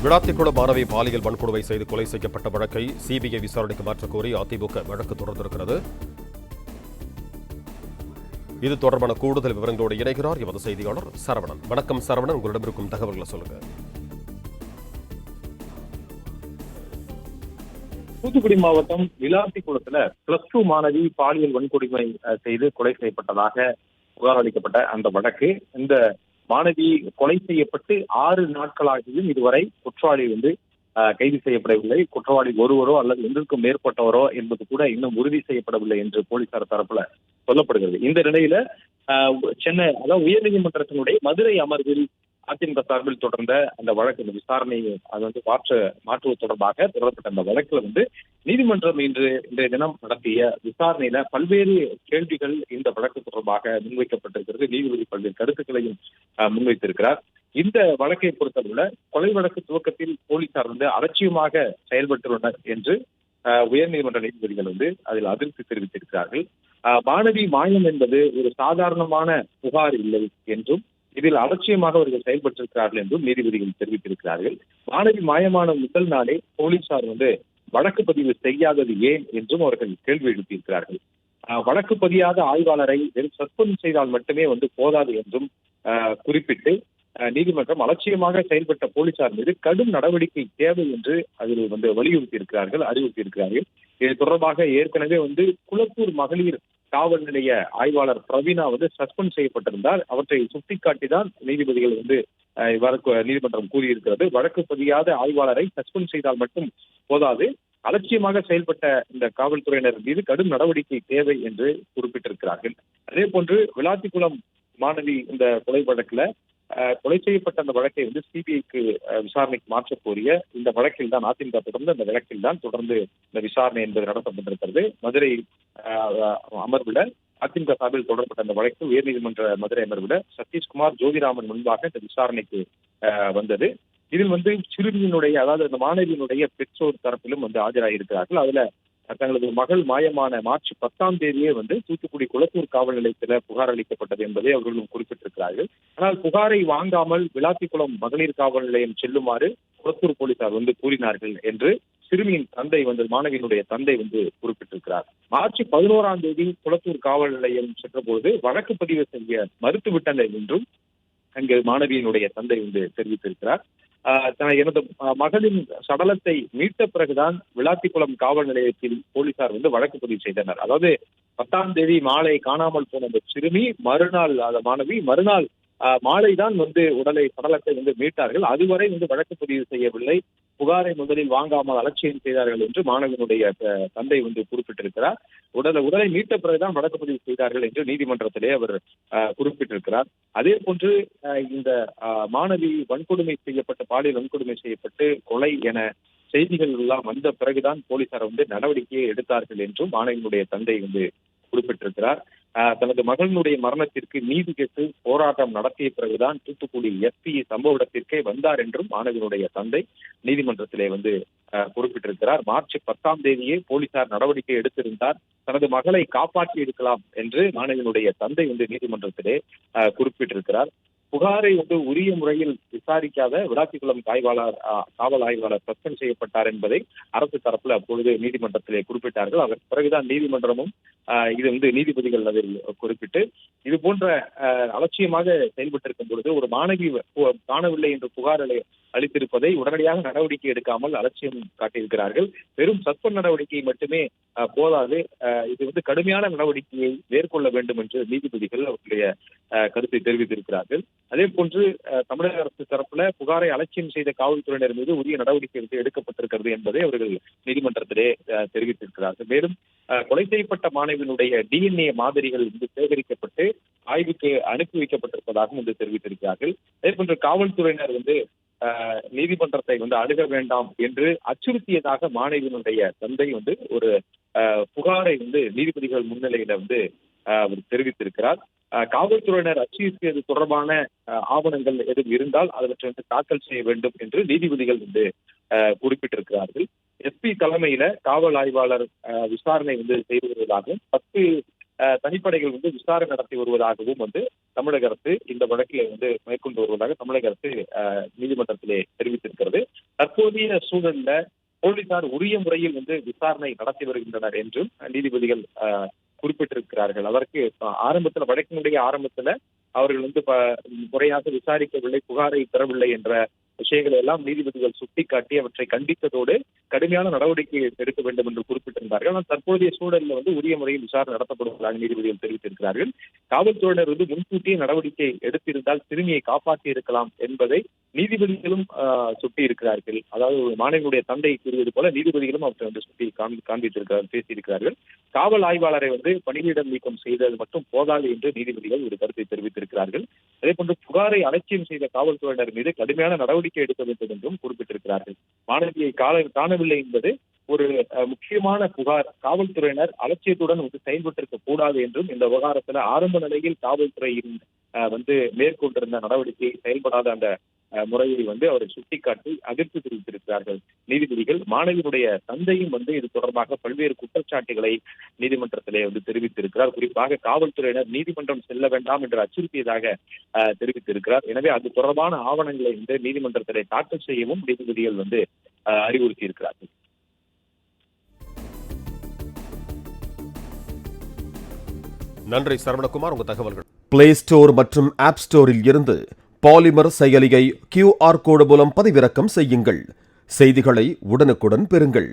விளாத்திக்குளம் மாணவி பாலியல் வன்கொடுமை செய்து கொலை செய்யப்பட்ட வழக்கை சிபிஐ விசாரணைக்கு மாற்றக் கோரி அதிமுக வழக்கு தொடர்ந்திருக்கிறது. இது தொடர்பான கூடுதல் விவரங்களோடு இணைகிறார் எமது செய்தியாளர் சரவணன். வணக்கம் சரவணன், உங்களிடம் இருக்கும் தகவல்களை சொல்லுங்க. தூத்துக்குடி மாவட்டம் விளாத்திக்குளத்துல +2 மாணவி பாலியல் வன்கொடுமை செய்து கொலை செய்யப்பட்டதாக புகார் அளிக்கப்பட்ட அந்த வழக்கு, இந்த மாணவி கொலை செய்யப்பட்டு 6 நாட்களாகியும் இதுவரை குற்றவாளி கைது செய்யப்படவில்லை. குற்றவாளி ஒருவரோ அல்லது ஒன்றுக்கும் மேற்பட்டவரோ என்பது கூட இன்னும் உறுதி செய்யப்படவில்லை என்று போலீசார் தரப்புல சொல்லப்படுகிறது. இந்த நிலையில சென்னை உயர்நீதிமன்றத்தினுடைய மதுரை அமர்வில் அதிமுக சார்பில் தொடர்ந்த அந்த வழக்கு விசாரணையை மாற்றுவது தொடர்பாக தொடரப்பட்ட அந்த வழக்குல நீதிமன்றம் இன்றைய தினம் நடத்திய விசாரணையில பல்வேறு கேள்விகள் இந்த வழக்கு தொடர்பாக முன்வைக்கப்பட்டிருக்கிறது. நீதிபதி பல்வேறு கருத்துக்களையும் முன்வைத்திருக்கிறார். இந்த வழக்கை பொறுத்தவரை கொலை வழக்கு துவக்கத்தில் போலீசார் அலட்சியமாக செயல்பட்டுள்ளனர் என்று உயர்நீதிமன்ற நீதிபதிகள் அதில் அதிருப்தி தெரிவித்திருக்கிறார்கள். மாணவி மாயம் என்பது ஒரு சாதாரணமான புகார் இல்லை என்றும் இதில் அலட்சியமாக அவர்கள் செயல்பட்டிருக்கிறார்கள் என்றும் நீதிபதிகள் தெரிவித்திருக்கிறார்கள். மாணவி மாயமான முதல் நாளே போலீசார் வழக்கு பதிவு செய்யாதது ஏன் என்றும் அவர்கள் கேள்வி எழுப்பியிருக்கிறார்கள். வழக்கு பதியாத ஆய்வாளரை வெறும் சஸ்பெண்ட் செய்தால் மட்டுமே போதாது என்றும் குறிப்பிட்டு நீதிமன்றம் அலட்சியமாக செயல்பட்ட போலீசார் மீது கடும் நடவடிக்கை தேவை என்று அதில் அறிவுறுத்தியிருக்கிறார்கள். இது தொடர்பாக ஏற்கனவே குளத்தூர் மகளிர் காவல் நிலைய ஆய்வாளர் பிரவீனா சஸ்பெண்ட் செய்யப்பட்டிருந்தார். அவற்றை சுட்டிக்காட்டிதான் நீதிபதிகள் நீதிமன்றம் கூறியிருக்கிறது. வழக்கு பதியாத ஆய்வாளரை சஸ்பெண்ட் செய்தால் மட்டும் போதாது, அலட்சியமாக செயல்பட்ட இந்த காவல்துறையினர் மீது கடும் நடவடிக்கை தேவை என்று குறிப்பிட்டிருக்கிறார்கள். அதே போன்று விளாத்திக்குளம் மாணவி இந்த கொலை வழக்குல கொலை செய்யப்பட்ட அந்த வழக்கை சிபிஐக்கு விசாரணைக்கு மாற்ற கோரிய இந்த வழக்கில் தான் அதிமுக தொடர்ந்து அந்த வழக்கில் தான் தொடர்ந்து இந்த விசாரணை என்பது நடத்தப்பட்டிருக்கிறது. மதுரை அமர்வுல அதிமுக சார்பில் தொடரப்பட்ட அந்த வழக்கு உயர்நீதிமன்ற மதுரை அமர்வுல சதீஷ்குமார் ஜோதிராமன் முன்பாக இந்த விசாரணைக்கு வந்தது. இதில் சிறுமியினுடைய அந்த மாணவியினுடைய பெற்றோர் தரப்பிலும் ஆஜராயிருக்கிறார்கள். அதுல தங்களது மகள் மாயமான மார்ச் 10ஆம் தேதியே தூத்துக்குடி குளத்தூர் காவல் நிலையத்தில் புகார் அளிக்கப்பட்டது என்பதை அவர்களும் குறிப்பிட்டிருக்கிறார்கள். ஆனால் புகாரை வாங்காமல் விளாத்திக்குளம் மகளிர் காவல் நிலையம் செல்லுமாறு குளத்தூர் போலீசார் கூறினார்கள் என்று சிறுமியின் தந்தை மாணவியினுடைய தந்தை குறிப்பிட்டிருக்கிறார். மார்ச் 11ஆம் தேதி குளத்தூர் காவல் நிலையம் சென்றபோது வழக்கு பதிவு செய்ய மறுத்துவிட்டனர் என்றும் அங்கு மாணவியினுடைய தந்தை தெரிவித்திருக்கிறார். எனது மகளின் சடலத்தை மீட்ட பிறகுதான் விளாத்திக்குளம் காவல் நிலையத்தில் போலீசார் வழக்கு பதிவு செய்தனர். அதாவது 10ஆம் தேதி மாலை காணாமல் போன அந்த சிறுமி மறுநாள் மாணவி மறுநாள் மாலைதான் சடலத்தை மீட்டார்கள். அதுவரை வழக்கு பதிவு செய்யவில்லை. புகாரை முதலில் வாங்காமல் அலட்சியம் செய்தார்கள் என்று மாணவனுடைய தந்தை குறிப்பிட்டிருக்கிறார். உடலை மீட்ட பிறகுதான் வழக்கு பதிவு செய்தார்கள் என்று நீதிமன்றத்திலே அவர் குறிப்பிட்டிருக்கிறார். அதே போன்று இந்த மாணவி பாலியல் வன்கொடுமை செய்யப்பட்டு கொலை என செய்திகள் எல்லாம் வந்த பிறகுதான் போலீசார் நடவடிக்கையை எடுத்தார்கள் என்றும் மாணவியினுடைய தந்தை குறிப்பிட்டிருக்கிறார். தனது மகளினுடைய மரணத்திற்கு நீதி கேட்டு போராட்டம் நடத்திய பிறகுதான் தூத்துக்குடி எஸ்பி சம்பவ இடத்திற்கே வந்தார் என்றும் மாணவியினுடைய தந்தை நீதிமன்றத்திலே குறிப்பிட்டிருக்கிறார். மார்ச் 10ஆம் தேதியே போலீசார் நடவடிக்கை எடுத்திருந்தார், தனது மகளை காப்பாற்றி இருக்கலாம் என்று மாணவியினுடைய தந்தை நீதிமன்றத்திலே குறிப்பிட்டிருக்கிறார். புகாரை உரிய முறையில் விசாரிக்காத விளாத்திக்குளம் காவல் ஆய்வாளர் சஸ்பெண்ட் செய்யப்பட்டார் என்பதை அரசு தரப்புல அப்பொழுது நீதிமன்றத்திலே குறிப்பிட்டார்கள். அதற்கு பிறகுதான் நீதிமன்றமும் இது நீதிபதிகள் அதில் குறிப்பிட்டு இது போன்ற அலட்சியமாக செயல்பட்டிருக்கும் பொழுது ஒரு மாணவி காணவில்லை என்று புகார் அளித்திருப்பதை உடனடியாக நடவடிக்கை எடுக்காமல் அலட்சியம் காட்டியிருக்கிறார்கள். வெறும் சஸ்பெண்ட் நடவடிக்கை மட்டுமே போதாது, இது கடுமையான நடவடிக்கையை மேற்கொள்ள வேண்டும் என்று நீதிபதிகள் அவருடைய கருத்தை தெரிவித்திருக்கிறார்கள். அதே போன்று தமிழக அரசு தரப்புல புகாரை அலட்சியம் செய்த காவல்துறையினர் மீது உரிய நடவடிக்கை எடுக்கப்பட்டிருக்கிறது என்பதை அவர்கள் நீதிமன்றத்திலே தெரிவித்திருக்கிறார்கள். மேலும் கொலை செய்யப்பட்ட மாணவியினுடைய DNA மாதிரிகள் சேகரிக்கப்பட்டு ஆய்வுக்கு அனுப்பி வைக்கப்பட்டிருப்பதாகவும் தெரிவித்திருக்கிறார்கள். அதே போன்று காவல்துறையினர் நீதிமன்றத்தை அணுக வேண்டாம் என்று அச்சுறுத்தியதாக மாணவியினுடைய தந்தை ஒரு புகாரை நீதிபதிகள் முன்னிலையில அவர் தெரிவித்திருக்கிறார். காவல்துறையினர் அச்சுறுத்தியது தொடர்பான ஆவணங்கள் எதுவும் இருந்தால் அவற்றை தாக்கல் செய்ய வேண்டும் என்று நீதிபதிகள் குறிப்பிட்டிருக்கிறார்கள். எஸ்பி தலைமையில காவல் ஆய்வாளர் விசாரணை செய்து வருவதாகவும் 10 தனிப்படைகள் விசாரணை நடத்தி வருவதாகவும் தமிழக அரசு இந்த வழக்கில் மேற்கொண்டு வருவதாக தமிழக அரசு நீதிமன்றத்திலே தெரிவித்திருக்கிறது. தற்போதைய சூழல்ல போலீசார் உரிய முறையில் விசாரணை நடத்தி வருகின்றனர் என்றும் நீதிபதிகள் குறிப்பிட்டிருக்கிறார்கள். அதற்கு ஆரம்பத்துல வழக்கினுடைய ஆரம்பத்துல அவர்கள் முறையாக விசாரிக்கவில்லை, புகாரை பெறவில்லை என்ற விஷயங்களை எல்லாம் நீதிபதிகள் சுட்டிக்காட்டி அவற்றை கண்டித்ததோடு கடுமையான நடவடிக்கை எடுக்க வேண்டும் என்று குறிப்பிட்டிருந்தார்கள். ஆனால் தற்போதைய சூழலில் உரிய முறையில் விசாரணை நடத்தப்படுவதாக நீதிபதிகள் தெரிவித்திருக்கிறார்கள். காவல்துறையினர் முன்கூட்டியே நடவடிக்கை எடுத்திருந்தால் சிறுமியை காப்பாற்றி இருக்கலாம் என்பதை நீதிபதிகளும் சுட்டியிருக்கிறார்கள். அதாவது ஒரு மாணவியுடைய தந்தை கூறுவது போல நீதிபதிகளும் அவற்றை சுட்டி பேசியிருக்கிறார்கள். காவல் ஆய்வாளரை பணியிடம் நீக்கம் செய்தது மட்டும் போதாது என்று நீதிபதிகள் ஒரு கருத்தை தெரிவித்திருக்கிறார்கள். அதே போன்று புகாரை அலட்சியம் செய்த காவல்துறையினர் மீது கடுமையான நடவடிக்கை எடுக்க வேண்டும் என்றும் குறிப்பிட்டிருக்கிறார்கள். மாணவியை காணவில்லை என்பது ஒரு முக்கியமான புகார். காவல்துறையினர் அலட்சியத்துடன் செயல்பட்டிருக்க கூடாது என்றும் இந்த விவகாரத்தில் ஆரம்ப நிலையில் காவல்துறையின் மேற்கொண்டிருந்த நடவடிக்கை செயல்படாத அந்த முறையை அவரை சுட்டிக்காட்டி அதிர்ச்சி தெரிவித்திருக்கிறார்கள் நீதிபதிகள். மாணவியினுடைய தந்தையும் இது தொடர்பாக பல்வேறு குற்றச்சாட்டுகளை நீதிமன்றத்திலே தெரிவித்திருக்கிறார். குறிப்பாக காவல்துறையினர் நீதிமன்றம் செல்ல வேண்டாம் என்று அச்சுறுத்தியதாக தெரிவித்திருக்கிறார். எனவே அது தொடர்பான ஆவணங்களை நீதிமன்றத்திலே தாக்கல் செய்யவும் நீதிபதிகள் அறிவுறுத்தி இருக்கிறார்கள். நன்றி சரவணகுமார், உங்க தகவல்கள். பிளே ஸ்டோர் மற்றும் ஆப் ஸ்டோரில் இருந்து பாலிமர் செயலியை QR கோடு மூலம் பதிவிறக்கம் செய்யுங்கள். செய்திகளை உடனுக்குடன் பெறுங்கள்.